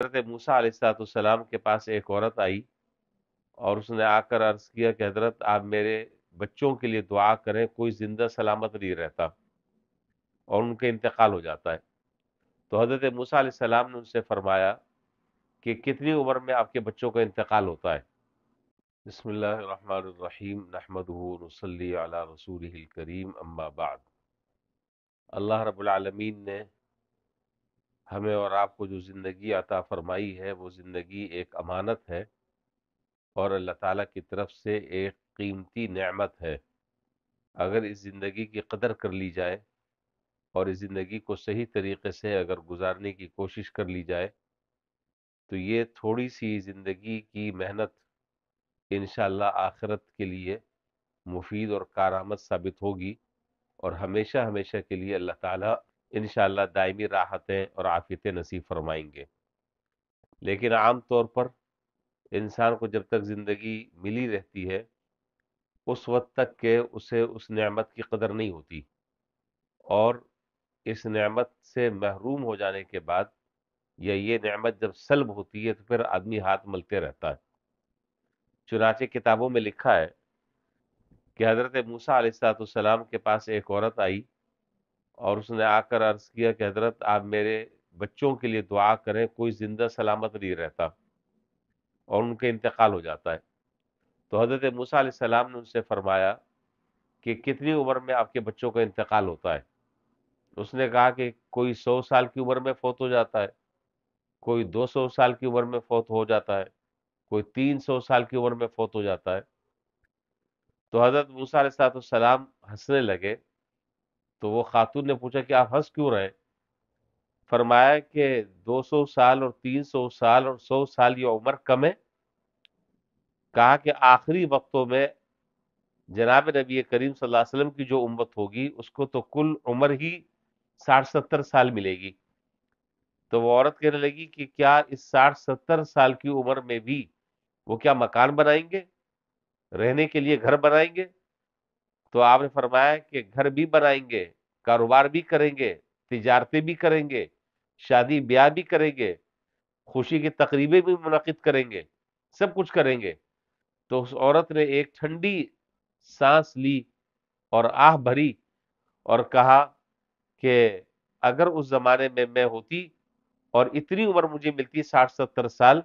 حضرت موسیٰ علیہ السلام کے پاس ایک عورت آئی اور اس نے آ کر عرض کیا کہ حضرت آپ میرے بچوں کے لیے دعا کریں، کوئی زندہ سلامت نہیں رہتا اور ان کا انتقال ہو جاتا ہے۔ تو حضرت موسیٰ علیہ السلام نے ان سے فرمایا کہ کتنی عمر میں آپ کے بچوں کا انتقال ہوتا ہے؟ بسم اللہ الرحمن الرحیم، نحمدہ ونصلی علی رسولہ الکریم، اما بعد۔ اللہ رب العالمین نے ہمیں اور آپ کو جو زندگی عطا فرمائی ہے وہ زندگی ایک امانت ہے اور اللہ تعالیٰ کی طرف سے ایک قیمتی نعمت ہے۔ اگر اس زندگی کی قدر کر لی جائے اور اس زندگی کو صحیح طریقے سے اگر گزارنے کی کوشش کر لی جائے تو یہ تھوڑی سی زندگی کی محنت انشاءاللہ آخرت کے لیے مفید اور کارآمد ثابت ہوگی اور ہمیشہ ہمیشہ کے لیے اللہ تعالیٰ انشاءاللہ دائمی راحتیں اور عافیتیں نصیب فرمائیں گے۔ لیکن عام طور پر انسان کو جب تک زندگی ملی رہتی ہے اس وقت تک کہ اسے اس نعمت کی قدر نہیں ہوتی، اور اس نعمت سے محروم ہو جانے کے بعد یا یہ نعمت جب سلب ہوتی ہے تو پھر آدمی ہاتھ ملتے رہتا ہے۔ چنانچہ کتابوں میں لکھا ہے کہ حضرت موسیٰ علیہ السلام کے پاس ایک عورت آئی اور اس نے آ کر عرض کیا کہ حضرت آپ میرے بچوں کے لیے دعا کریں، کوئی زندہ سلامت نہیں رہتا اور ان کا انتقال ہو جاتا ہے۔ تو حضرت موسیٰ علیہ السلام نے ان سے فرمایا کہ کتنی عمر میں آپ کے بچوں کا انتقال ہوتا ہے؟ اس نے کہا کہ کوئی 100 سال کی عمر میں فوت ہو جاتا ہے، کوئی 200 سال کی عمر میں فوت ہو جاتا ہے، کوئی 300 سال کی عمر میں فوت ہو جاتا ہے۔ تو حضرت موسیٰ علیہ السلام ہنسنے لگے، تو وہ خاتون نے پوچھا کہ آپ ہنس کیوں رہے؟ فرمایا کہ 200 سال اور 300 سال اور 100 سال یہ عمر کم ہے؟ کہا کہ آخری وقتوں میں جناب نبی کریم صلی اللہ علیہ وسلم کی جو امت ہوگی اس کو تو کل عمر ہی 60-70 سال ملے گی۔ تو وہ عورت کہنے لگی کہ کیا اس 60-70 سال کی عمر میں بھی وہ کیا مکان بنائیں گے، رہنے کے لیے گھر بنائیں گے؟ تو آپ نے فرمایا کہ گھر بھی بنائیں گے، کاروبار بھی کریں گے، تجارتیں بھی کریں گے، شادی بیاہ بھی کریں گے، خوشی کی تقریبیں بھی منعقد کریں گے، سب کچھ کریں گے۔ تو اس عورت نے ایک ٹھنڈی سانس لی اور آہ بھری اور کہا کہ اگر اس زمانے میں میں ہوتی اور اتنی عمر مجھے ملتی 60-70 سال،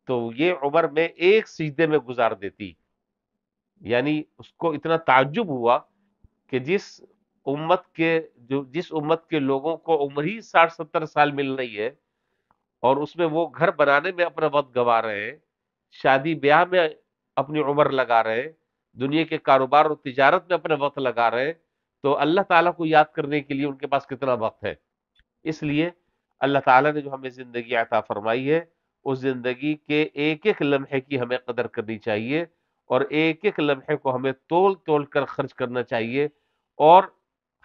تو یہ عمر میں ایک سجدے میں گزار دیتی۔ یعنی اس کو اتنا تعجب ہوا کہ جس امت کے لوگوں کو عمر ہی 60-70 سال مل رہی ہے اور اس میں وہ گھر بنانے میں اپنا وقت گوا رہے ہیں، شادی بیاہ میں اپنی عمر لگا رہے ہیں، دنیا کے کاروبار اور تجارت میں اپنا وقت لگا رہے ہیں، تو اللہ تعالیٰ کو یاد کرنے کے لیے ان کے پاس کتنا وقت ہے۔ اس لیے اللہ تعالیٰ نے جو ہمیں زندگی عطا فرمائی ہے اس زندگی کے ایک ایک لمحے کی ہمیں قدر کرنی چاہیے اور ایک ایک لمحے کو ہمیں تول تول کر خرچ کرنا چاہیے، اور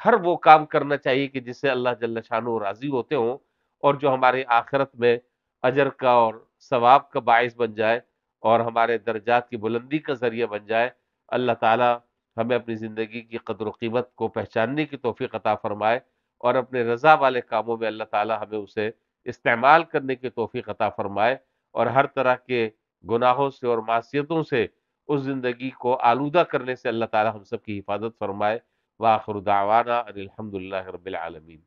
ہر وہ کام کرنا چاہیے کہ جس سے اللہ جل شانہ راضی ہوتے ہوں اور جو ہمارے آخرت میں اجر کا اور ثواب کا باعث بن جائے اور ہمارے درجات کی بلندی کا ذریعہ بن جائے۔ اللہ تعالی ہمیں اپنی زندگی کی قدر و قیمت کو پہچاننے کی توفیق عطا فرمائے اور اپنے رضا والے کاموں میں اللہ تعالی ہمیں اسے استعمال کرنے کی توفیق عطا فرمائے اور ہر طرح کے گناہوں سے اور معصیتوں سے اس زندگی کو آلودہ کرنے سے اللہ تعالی ہم سب کی حفاظت فرمائے۔ وآخر دعوانا ان الحمد للہ رب العالمین۔